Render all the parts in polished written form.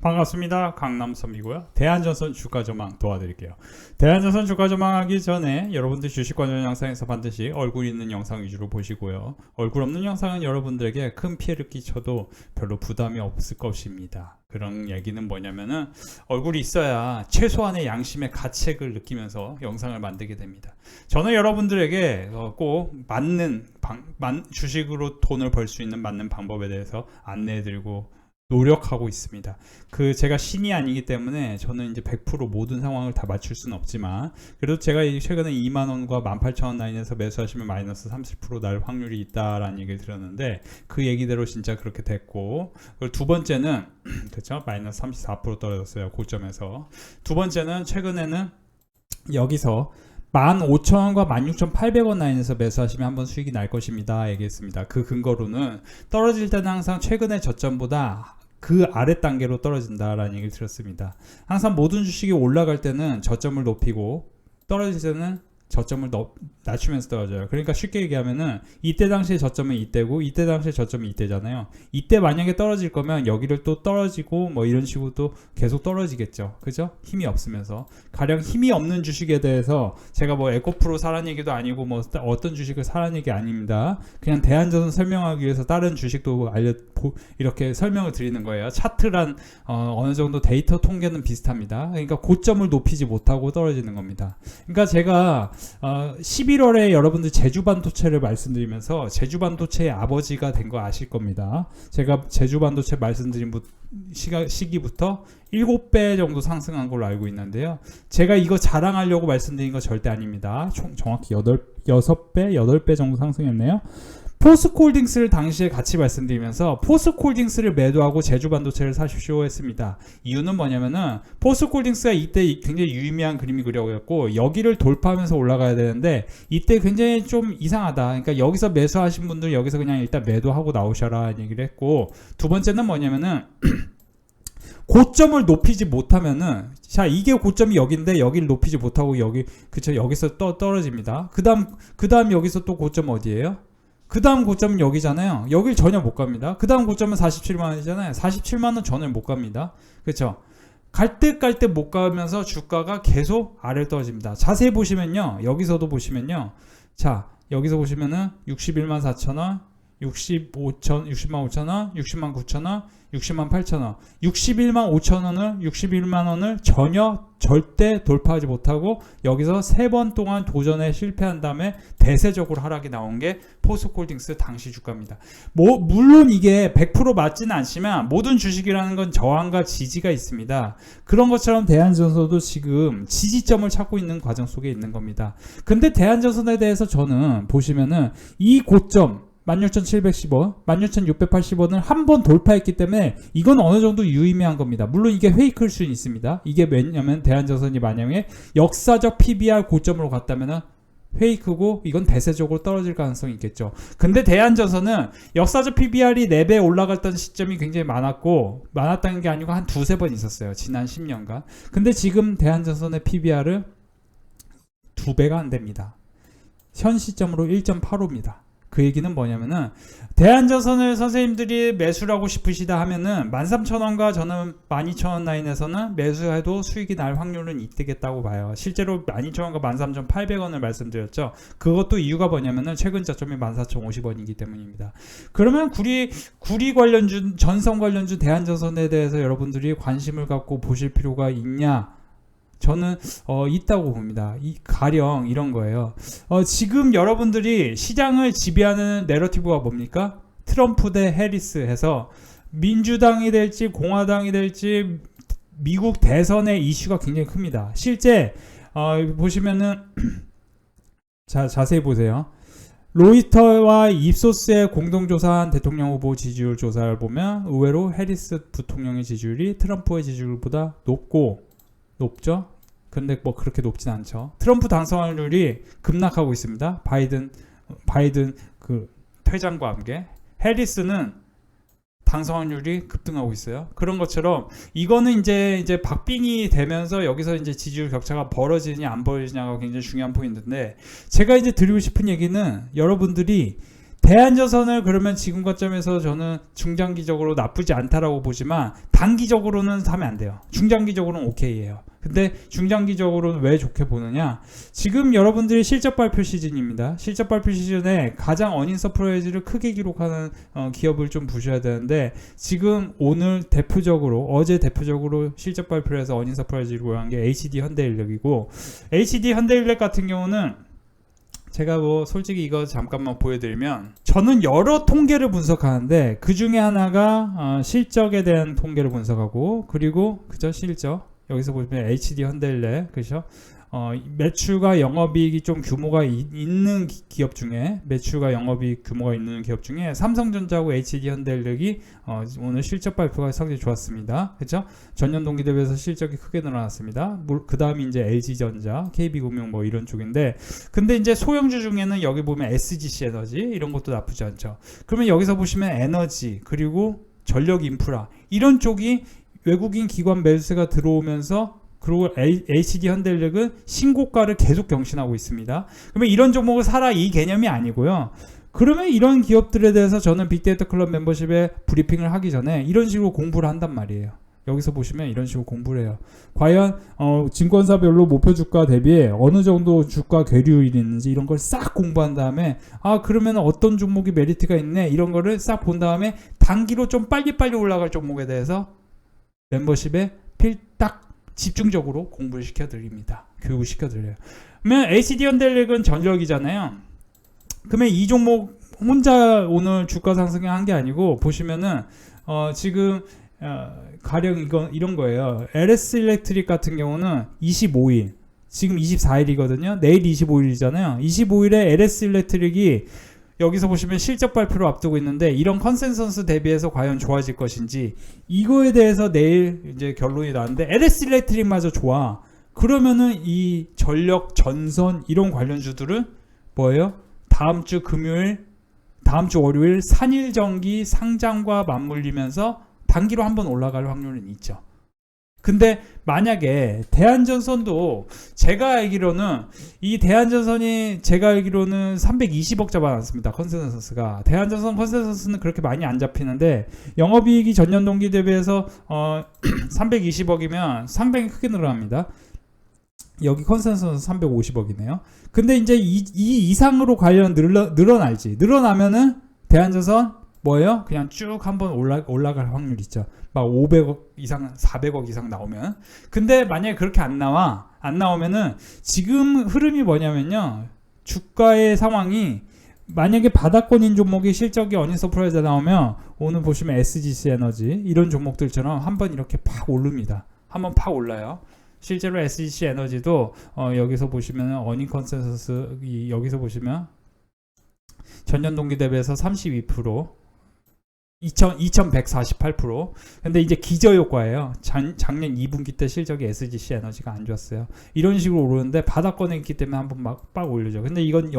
반갑습니다. 강남섬이고요. 대한전선 주가전망 도와드릴게요. 대한전선 주가전망 하기 전에 여러분들 주식 관련 영상에서 반드시 얼굴 있는 영상 위주로 보시고요. 얼굴 없는 영상은 여러분들에게 큰 피해를 끼쳐도 별로 부담이 없을 것입니다. 그런 얘기는 뭐냐면은 얼굴이 있어야 최소한의 양심의 가책을 느끼면서 영상을 만들게 됩니다. 저는 여러분들에게 꼭 맞는 주식으로 돈을 벌 수 있는 맞는 방법에 대해서 안내해드리고 노력하고 있습니다. 제가 신이 아니기 때문에 저는 이제 100% 모든 상황을 다 맞출 수는 없지만, 그래도 제가 최근에 2만원과 18,000원 라인에서 매수하시면 마이너스 30% 날 확률이 있다라는 얘기를 들었는데, 그 얘기대로 진짜 그렇게 됐고, 그리고 두 번째는 그렇죠, 마이너스 34% 떨어졌어요, 고점에서. 두 번째는 최근에는 여기서 15,000원과 16,800원 라인에서 매수하시면 한번 수익이 날 것입니다 얘기했습니다. 그 근거로는 떨어질 때는 항상 최근의 저점보다 그 아래 단계로 떨어진다라는 얘기를 들었습니다. 항상 모든 주식이 올라갈 때는 저점을 높이고 떨어질 때는 저점을 낮추면서 떨어져요. 그러니까 쉽게 얘기하면은 이때 당시의 저점은 이때고 이때 당시의 저점은 이때잖아요. 이때 만약에 떨어질 거면 여기를 또 떨어지고 뭐 이런 식으로 또 계속 떨어지겠죠. 그죠? 힘이 없으면서. 가령 힘이 없는 주식에 대해서 제가 뭐 에코프로 사라는 얘기도 아니고 뭐 어떤 주식을 사라는 얘기 아닙니다. 그냥 대한전선 설명하기 위해서 다른 주식도 이렇게 설명을 드리는 거예요. 차트란 어느 정도 데이터 통계는 비슷합니다. 그러니까 고점을 높이지 못하고 떨어지는 겁니다. 그러니까 제가 11월에 여러분들 제주반도체를 말씀드리면서 제주반도체의 아버지가 된 거 아실 겁니다. 제가 제주반도체 말씀드린 시기부터 7배 정도 상승한 걸로 알고 있는데요. 제가 이거 자랑하려고 말씀드린 거 절대 아닙니다. 정확히 6배, 8배 정도 상승했네요. 포스코홀딩스를 당시에 같이 말씀드리면서 포스코홀딩스를 매도하고 제주반도체를 사십시오 했습니다. 이유는 뭐냐면은 포스코홀딩스가 이때 굉장히 유의미한 그림이 그려졌고 여기를 돌파하면서 올라가야 되는데 이때 굉장히 좀 이상하다. 그러니까 여기서 매수하신 분들 여기서 그냥 일단 매도하고 나오셔라 얘기를 했고, 두 번째는 뭐냐면은 고점을 높이지 못하면은, 자, 이게 고점이 여기인데 여기를 높이지 못하고 여기서 떨어집니다. 그 다음 여기서 또 고점 어디예요? 그 다음 고점은 여기잖아요. 여길 전혀 못 갑니다. 그 다음 고점은 47만원이잖아요. 47만원 전을 못 갑니다. 그렇죠? 갈 때 못 가면서 주가가 계속 아래로 떨어집니다. 자세히 보시면요. 여기서도 보시면요. 자, 여기서 보시면은 61만 4천원, 60만 5천원, 60만 9천원, 60만 8천원, 61만 원을 전혀 절대 돌파하지 못하고 여기서 3번 동안 도전에 실패한 다음에 대세적으로 하락이 나온 게 포스코홀딩스 당시 주가입니다. 물론 이게 100% 맞지는 않지만 모든 주식이라는 건 저항과 지지가 있습니다. 그런 것처럼 대한전선도 지금 지지점을 찾고 있는 과정 속에 있는 겁니다. 근데 대한전선에 대해서 저는 보시면은 이 고점 16,710원, 16,680원을 한 번 돌파했기 때문에 이건 어느 정도 유의미한 겁니다. 물론 이게 페이크일 수는 있습니다. 이게 왜냐면 대한전선이 만약에 역사적 PBR 고점으로 갔다면 페이크고 이건 대세적으로 떨어질 가능성이 있겠죠. 근데 대한전선은 역사적 PBR이 4배 올라갔던 시점이 굉장히 많았다는 게 아니고 한 2-3번 있었어요. 지난 10년간. 근데 지금 대한전선의 PBR은 2배가 안 됩니다. 현 시점으로 1.85입니다. 그 얘기는 뭐냐면은 대한전선을 선생님들이 매수하고 싶으시다 하면은 13,000원과 저는 12,000원 라인에서는 매수해도 수익이 날 확률은 있겠다고 봐요. 실제로 12,000원과 13,800원을 말씀드렸죠. 그것도 이유가 뭐냐면은 최근 저점이 14,050원이기 때문입니다. 그러면 구리 관련주, 전선 관련주 대한전선에 대해서 여러분들이 관심을 갖고 보실 필요가 있냐? 저는 있다고 봅니다. 가령 이런 거예요. 지금 여러분들이 시장을 지배하는 내러티브가 뭡니까? 트럼프 대 해리스 해서 민주당이 될지 공화당이 될지 미국 대선의 이슈가 굉장히 큽니다. 실제 보시면은 자세히 보세요. 로이터와 입소스의 공동조사한 대통령 후보 지지율 조사를 보면 의외로 해리스 부통령의 지지율이 트럼프의 지지율보다 높죠? 근데 뭐 그렇게 높진 않죠. 트럼프 당선율이 급락하고 있습니다. 바이든 그 퇴장과 함께. 해리스는 당선율이 급등하고 있어요. 그런 것처럼 이거는 이제 박빙이 되면서 여기서 이제 지지율 격차가 벌어지느냐 안 벌어지느냐가 굉장히 중요한 포인트인데, 제가 이제 드리고 싶은 얘기는 여러분들이 대한전선을 그러면 지금 관점에서 저는 중장기적으로 나쁘지 않다라고 보지만 단기적으로는 사면 안 돼요. 중장기적으로는 오케이예요. 근데 중장기적으로는 왜 좋게 보느냐? 지금 여러분들이 실적 발표 시즌입니다. 실적 발표 시즌에 가장 어닝 서프라이즈를 크게 기록하는 기업을 좀 보셔야 되는데, 지금 오늘 대표적으로 어제 대표적으로 실적 발표를 해서 어닝 서프라이즈를 보유한 게 HD 현대인력이고, HD 현대인력 같은 경우는 제가 뭐 솔직히 이거 잠깐만 보여드리면, 저는 여러 통계를 분석하는데 그 중에 하나가 실적에 대한 통계를 분석하고, 그리고 그죠, 실적 여기서 보시면 HD 현대인력, 그죠? 매출과 영업이익이 좀 규모가 있는 기업 중에, 매출과 영업이익 규모가 있는 기업 중에 삼성전자하고 HD 현대인력이 오늘 실적 발표가 상당히 좋았습니다. 그렇죠? 전년 동기 대비해서 실적이 크게 늘어났습니다. 그 다음이 이제 LG전자, KB금융 뭐 이런 쪽인데, 근데 이제 소형주 중에는 여기 보면 SGC 에너지 이런 것도 나쁘지 않죠. 그러면 여기서 보시면 에너지, 그리고 전력 인프라 이런 쪽이 외국인 기관 매수세가 들어오면서, 그리고 HD 현대인력은 신고가를 계속 경신하고 있습니다. 그러면 이런 종목을 사라 이 개념이 아니고요. 그러면 이런 기업들에 대해서 저는 빅데이터 클럽 멤버십에 브리핑을 하기 전에 이런 식으로 공부를 한단 말이에요. 여기서 보시면 이런 식으로 공부를 해요. 과연 증권사별로 목표 주가 대비에 어느 정도 주가 괴류율이 있는지 이런 걸 싹 공부한 다음에, 그러면 어떤 종목이 메리트가 있네 이런 거를 싹 본 다음에 단기로 좀 빨리빨리 올라갈 종목에 대해서 멤버십에 필딱 집중적으로 공부를 시켜드립니다. 교육을 시켜드려요. 그러면 HD 현대인력은 전력이잖아요. 그러면 이 종목 혼자 오늘 주가 상승을 한 게 아니고, 보시면은 지금 가령 이런 거예요. LS 일렉트릭 같은 경우는 25일, 지금 24일이거든요. 내일 25일이잖아요. 25일에 LS 일렉트릭이 여기서 보시면 실적 발표를 앞두고 있는데, 이런 컨센서스 대비해서 과연 좋아질 것인지 이거에 대해서 내일 이제 결론이 나는데, LS 일렉트릭마저 좋아. 그러면은 이 전력, 전선 이런 관련주들은 뭐예요? 다음 주 금요일, 다음 주 월요일 산일전기 상장과 맞물리면서 단기로 한번 올라갈 확률은 있죠. 근데 만약에 대한전선도, 제가 알기로는 이 대한전선이 제가 알기로는 320억 잡아놨습니다. 컨센서스가. 대한전선 컨센서스는 그렇게 많이 안 잡히는데, 영업이익이 전년 동기 대비해서 320억이면 상당히 크게 늘어납니다. 여기 컨센서스 350억이네요. 근데 이제 이 이상으로 관련 늘어날지, 늘어나면은 대한전선 뭐예요? 그냥 쭉 한번 올라갈 확률 있죠. 막 500억 이상, 400억 이상 나오면. 근데 만약에 그렇게 안 나오면은 지금 흐름이 뭐냐면요. 주가의 상황이 만약에 바닥권인 종목이 실적이 어닝 서프라이즈 나오면, 오늘 보시면 SGC 에너지 이런 종목들처럼 한번 이렇게 팍 오릅니다. 한번 팍 올라요. 실제로 SGC 에너지도 여기서 보시면 어닝 컨센서스 여기서 보시면 전년 동기 대비해서 32%, 2148%. 근데 이제 기저효과예요. 작년 2분기 때 실적이 SGC 에너지가 안 좋았어요. 이런 식으로 오르는데 바닥권에 있기 때문에 한번 막 올리죠. 근데 이건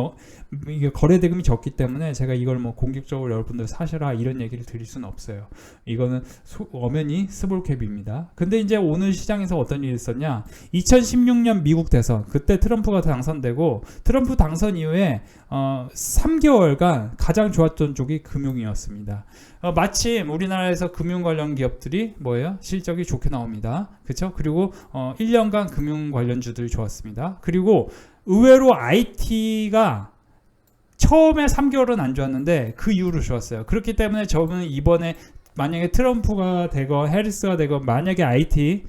이게 거래 대금이 적기 때문에 제가 이걸 뭐 공격적으로 여러분들 사셔라 이런 얘기를 드릴 수는 없어요. 이거는 엄연히 스몰캡입니다. 근데 이제 오늘 시장에서 어떤 일이 있었냐? 2016년 미국 대선, 그때 트럼프가 당선되고, 트럼프 당선 이후에 3개월간 가장 좋았던 쪽이 금융이었습니다. 마침 우리나라에서 금융 관련 기업들이 뭐예요? 실적이 좋게 나옵니다. 그렇죠? 그리고 1년간 금융 관련주들이 좋았습니다. 그리고 의외로 IT가 처음에 3개월은 안 좋았는데 그 이후로 좋았어요. 그렇기 때문에 저는 이번에 만약에 트럼프가 되건 해리스가 되건 만약에 IT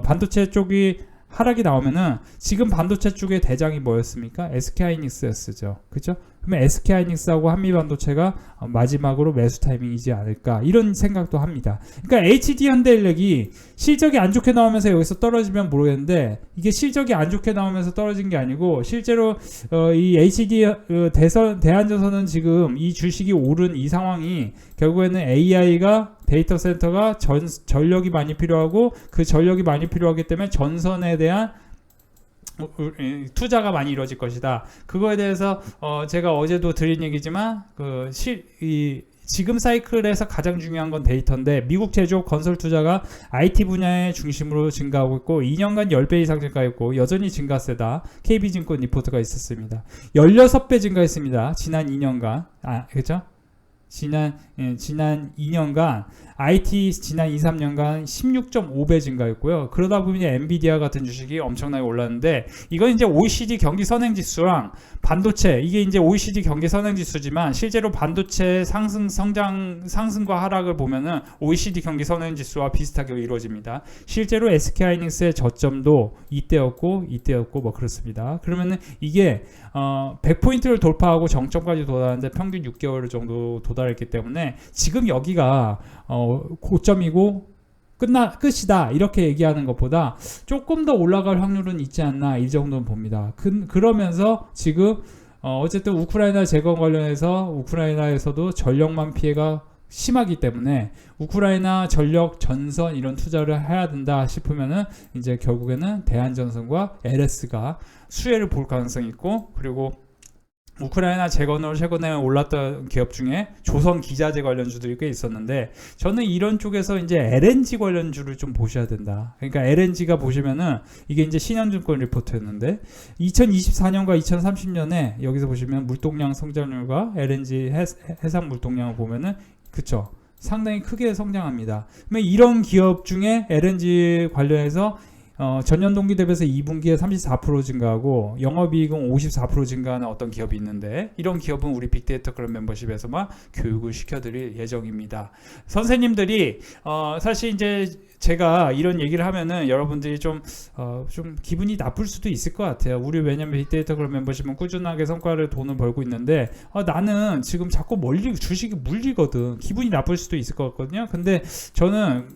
반도체 쪽이 하락이 나오면은, 지금 반도체 쪽의 대장이 뭐였습니까? SK하이닉스였죠. 그죠? 그러면 SK하이닉스하고 한미반도체가 마지막으로 매수 타이밍이지 않을까, 이런 생각도 합니다. 그러니까 HD 현대인력이 실적이 안 좋게 나오면서 여기서 떨어지면 모르겠는데, 이게 실적이 안 좋게 나오면서 떨어진 게 아니고, 실제로 이 HD 대한전선은 지금 이 주식이 오른 이 상황이 결국에는 AI가 데이터 센터가 전력이 많이 필요하고, 그 전력이 많이 필요하기 때문에 전선에 대한 투자가 많이 이루어질 것이다. 그거에 대해서 제가 어제도 드린 얘기지만, 지금 사이클에서 가장 중요한 건 데이터인데, 미국 제조업 건설 투자가 IT 분야의 중심으로 증가하고 있고 2년간 10배 이상 증가했고 여전히 증가세다. KB증권 리포트가 있었습니다. 16배 증가했습니다. 지난 2년간. 그렇죠? 지난 2년간 IT 지난 2, 3년간 16.5배 증가했고요. 그러다 보니 엔비디아 같은 주식이 엄청나게 올랐는데, 이건 이제 OECD 경기 선행 지수랑 반도체, 이게 이제 OECD 경기 선행 지수지만 실제로 반도체 상승과 하락을 보면은 OECD 경기 선행 지수와 비슷하게 이루어집니다. 실제로 SK 하이닉스의 저점도 이때였고 뭐 그렇습니다. 그러면은 이게 100포인트를 돌파하고 정점까지 도달하는데 평균 6개월 정도 도달했기 때문에 지금 여기가 고점이고 끝이다 이렇게 얘기하는 것보다 조금 더 올라갈 확률은 있지 않나, 이 정도는 봅니다. 그러면서 지금 어쨌든 우크라이나 재건 관련해서 우크라이나에서도 전력만 피해가 심하기 때문에 우크라이나 전력 전선 이런 투자를 해야 된다 싶으면은 이제 결국에는 대한전선과 LS가 수혜를 볼 가능성이 있고, 그리고 우크라이나 재건으로 최근에 올랐던 기업 중에 조선 기자재 관련주들이 꽤 있었는데, 저는 이런 쪽에서 이제 LNG 관련주를 좀 보셔야 된다. 그러니까 LNG가 보시면은 이게 이제 신한증권 리포트였는데 2024년과 2030년에 여기서 보시면 물동량 성장률과 LNG 해상 물동량을 보면은 그쵸, 상당히 크게 성장합니다. 그러면 이런 기업 중에 LNG 관련해서 전년 동기 대비해서 2분기에 34% 증가하고 영업이익은 54% 증가하는 어떤 기업이 있는데, 이런 기업은 우리 빅데이터 클럽 멤버십에서만 교육을 시켜드릴 예정입니다. 선생님들이 사실 이제 제가 이런 얘기를 하면은 여러분들이 좀 기분이 나쁠 수도 있을 것 같아요. 우리 왜냐면 빅데이터 클럽 멤버십은 꾸준하게 돈을 벌고 있는데 나는 지금 자꾸 주식이 물리거든. 기분이 나쁠 수도 있을 것 같거든요. 근데 저는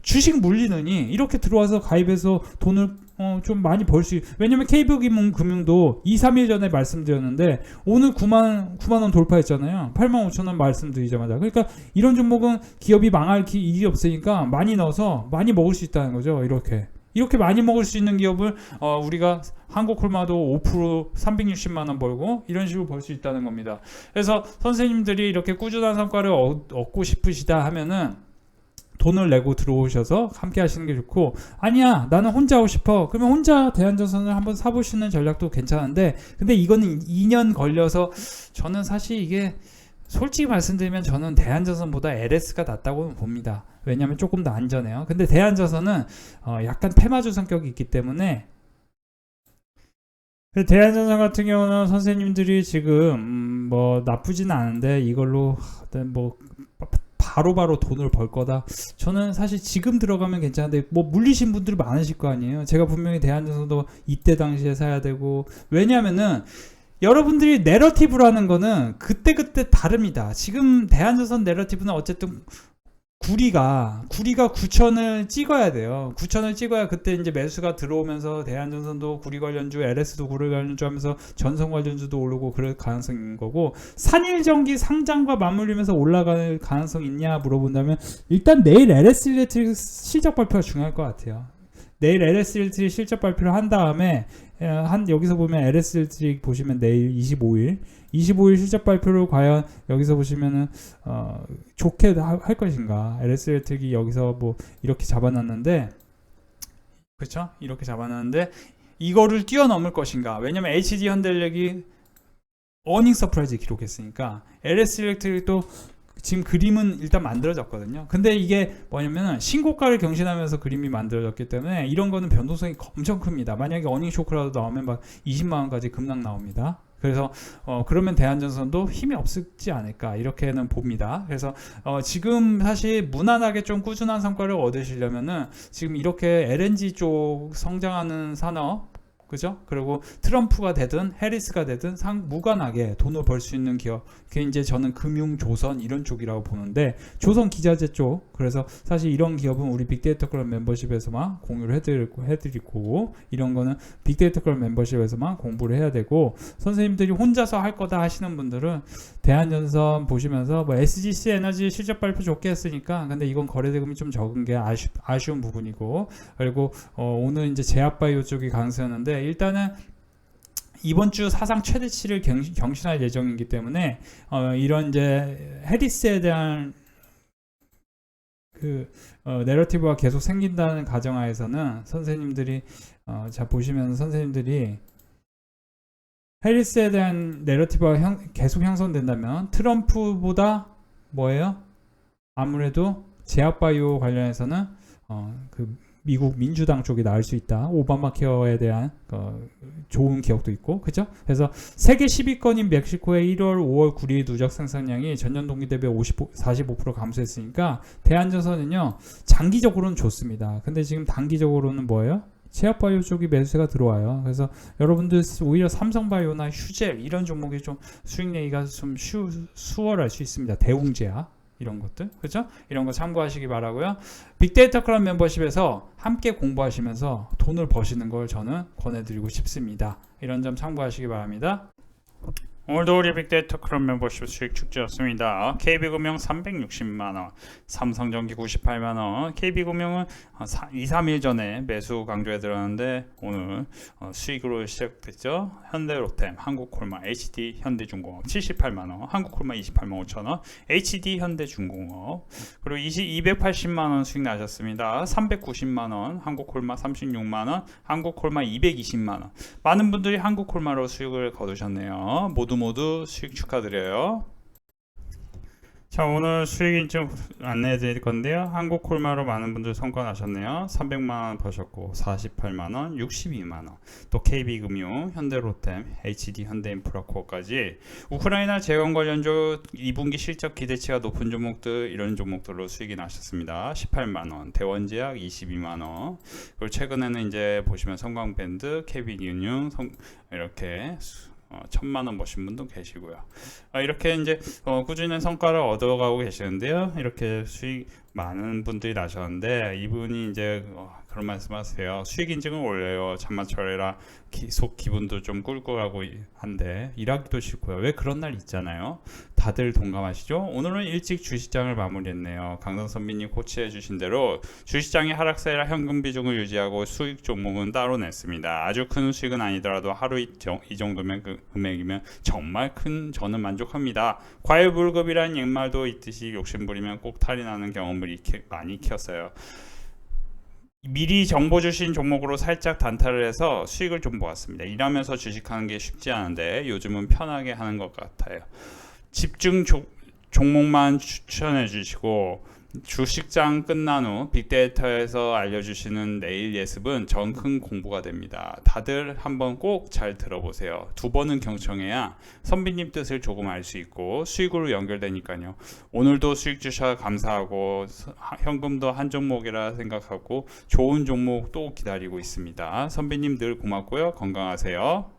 주식 물리느니 이렇게 들어와서 가입해서 돈을 좀 많이 벌 수 왜냐면 KB금융도 2, 3일 전에 말씀드렸는데 오늘 9만 원 돌파했잖아요. 8만 5천 원 말씀드리자마자. 그러니까 이런 종목은 기업이 망할 일이 없으니까 많이 넣어서 많이 먹을 수 있다는 거죠. 이렇게 많이 먹을 수 있는 기업을 우리가 한국콜마도 5% 360만 원 벌고 이런 식으로 벌 수 있다는 겁니다. 그래서 선생님들이 이렇게 꾸준한 성과를 얻고 싶으시다 하면은 돈을 내고 들어오셔서 함께 하시는 게 좋고, 아니야 나는 혼자 하고 싶어 그러면 혼자 대한전선을 한번 사보시는 전략도 괜찮은데, 근데 이거는 2년 걸려서 저는 사실 이게 솔직히 말씀드리면 저는 대한전선보다 LS가 낫다고 봅니다. 왜냐하면 조금 더 안전해요. 근데 대한전선은 약간 테마주 성격이 있기 때문에, 대한전선 같은 경우는 선생님들이 지금 뭐 나쁘진 않은데 이걸로 뭐 바로바로 돈을 벌 거다. 저는 사실 지금 들어가면 괜찮은데 뭐 물리신 분들이 많으실 거 아니에요. 제가 분명히 대한전선도 이때 당시에 사야 되고, 왜냐면은 여러분들이 내러티브라는 거는 그때그때 다릅니다. 지금 대한전선 내러티브는 어쨌든 구리가 9천을 찍어야 돼요. 9천을 찍어야 그때 이제 매수가 들어오면서 대한전선도 구리 관련주, LS도 구리 관련주 하면서 전선 관련주도 오르고 그럴 가능성이 있는 거고, 산일전기 상장과 맞물리면서 올라갈 가능성이 있냐 물어본다면 일단 내일 LS 일렉트릭 실적 발표가 중요할 것 같아요. 내일 LS 일렉트릭 실적 발표를 한 다음에 여기서 보면 LS 일렉트릭 보시면 내일 25일 실적 발표를 과연 여기서 보시면은 좋게 할 것인가. LS 일렉트릭이 여기서 뭐 이렇게 잡아놨는데, 그렇죠? 이렇게 잡아놨는데 이거를 뛰어넘을 것인가. 왜냐면 HD 현대력이 어닝 서프라이즈 기록했으니까 LS 일렉트릭도 지금 그림은 일단 만들어졌거든요. 근데 이게 뭐냐면 신고가를 경신하면서 그림이 만들어졌기 때문에 이런 거는 변동성이 엄청 큽니다. 만약에 어닝 쇼크라도 나오면 막 20만원까지 급락 나옵니다. 그래서 그러면 대한전선도 힘이 없지 않을까 이렇게는 봅니다. 그래서 지금 사실 무난하게 좀 꾸준한 성과를 얻으시려면은 지금 이렇게 LNG 쪽 성장하는 산업, 그죠? 그리고 트럼프가 되든 해리스가 되든 무관하게 돈을 벌 수 있는 기업, 그게 이제 저는 금융, 조선 이런 쪽이라고 보는데, 조선 기자재 쪽, 그래서 사실 이런 기업은 우리 빅데이터 클럽 멤버십에서만 공유를 해드리고 이런 거는 빅데이터 클럽 멤버십에서만 공부를 해야 되고, 선생님들이 혼자서 할 거다 하시는 분들은 대한전선 보시면서 뭐 SGC 에너지 실적 발표 좋게 했으니까, 근데 이건 거래대금이 좀 적은 게 아쉬운 부분이고, 그리고 오늘 이제 제약바이오 쪽이 강세였는데 일단은 이번 주 사상 최대치를 경신할 예정이기 때문에 이런 이제 해리스에 대한 그 내러티브가 계속 생긴다는 가정하에서는 선생님들이 자 보시면 선생님들이 해리스에 대한 내러티브가 계속 형성된다면 트럼프보다 뭐예요? 아무래도 제약바이오 관련해서는 그 미국 민주당 쪽이 나을 수 있다. 오바마 케어에 대한 좋은 기억도 있고, 그죠? 그래서 세계 10위권인 멕시코의 1월, 5월, 9일 누적 생산량이 전년 동기 대비 45% 감소했으니까 대한전선은요 장기적으로는 좋습니다. 근데 지금 단기적으로는 뭐예요? 제약바이오 쪽이 매수세가 들어와요. 그래서 여러분들 오히려 삼성바이오나 휴젤 이런 종목이 좀 수익 내기가 좀 수월할 수 있습니다. 대웅제약 이런 것들, 그죠? 이런 거 참고하시기 바라고요. 빅데이터 클럽 멤버십에서 함께 공부하시면서 돈을 버시는 걸 저는 권해드리고 싶습니다. 이런 점 참고하시기 바랍니다. 오늘도 우리 빅데이터 클럽 멤버십 수익 축제였습니다. KB금융 360만원, 삼성전기 98만원. KB금융은 2, 3일 전에 매수 강조해 들었는데 오늘 수익으로 시작됐죠. 현대로템, 한국콜마, HD 현대중공업 78만원, 한국콜마 28만 5천원, HD 현대중공업. 그리고 280만원 수익 나셨습니다. 390만원, 한국콜마 36만원, 한국콜마 220만원. 많은 분들이 한국콜마로 수익을 거두셨네요. 모두 수익 축하드려요. 자, 오늘 수익 인증 안내해 드릴 건데요. 한국콜마로 많은 분들 성과나셨네요. 300만원 버셨고 48만원, 62만원. 또 KB금융, 현대로템, HD 현대인프라코어까지 우크라이나 재건 관련주 2분기 실적 기대치가 높은 종목들, 이런 종목들로 수익이 나셨습니다. 18만원, 대원제약 22만원. 그리고 최근에는 이제 보시면 성광밴드, KB금융 이렇게 1000만원 버신 분도 계시고요. 이렇게 이제 꾸준한 성과를 얻어가고 계시는데요. 이렇게 수익 많은 분들이 나셨는데 이분이 이제 그런 말씀하세요. 수익 인증을 올려요. 잠만철이라 속 기분도 좀 꿀꿀하고 한데 일하기도 싫고요. 왜 그런 날 있잖아요. 다들 동감하시죠? 오늘은 일찍 주식장을 마무리했네요. 강성 선배님 코치해 주신 대로 주식장의 하락세라 현금 비중을 유지하고 수익 종목은 따로 냈습니다. 아주 큰 수익은 아니더라도 하루 이 정도면 금액이면 정말 큰 저는 만족합니다. 과유불급이라는 옛말도 있듯이 욕심부리면 꼭 탈이 나는 경험을 많이 키웠어요. 미리 정보 주신 종목으로 살짝 단타를 해서 수익을 좀 모았습니다. 일하면서 주식하는 게 쉽지 않은데 요즘은 편하게 하는 것 같아요. 집중 종목만 추천해 주시고 주식장 끝난 후 빅데이터에서 알려주시는 내일 예습은 전 큰 공부가 됩니다. 다들 한번 꼭 잘 들어보세요. 2번은 경청해야 선비님 뜻을 조금 알 수 있고 수익으로 연결되니까요. 오늘도 수익 주셔서 감사하고 현금도 한 종목이라 생각하고 좋은 종목 또 기다리고 있습니다. 선비님 늘 고맙고요. 건강하세요.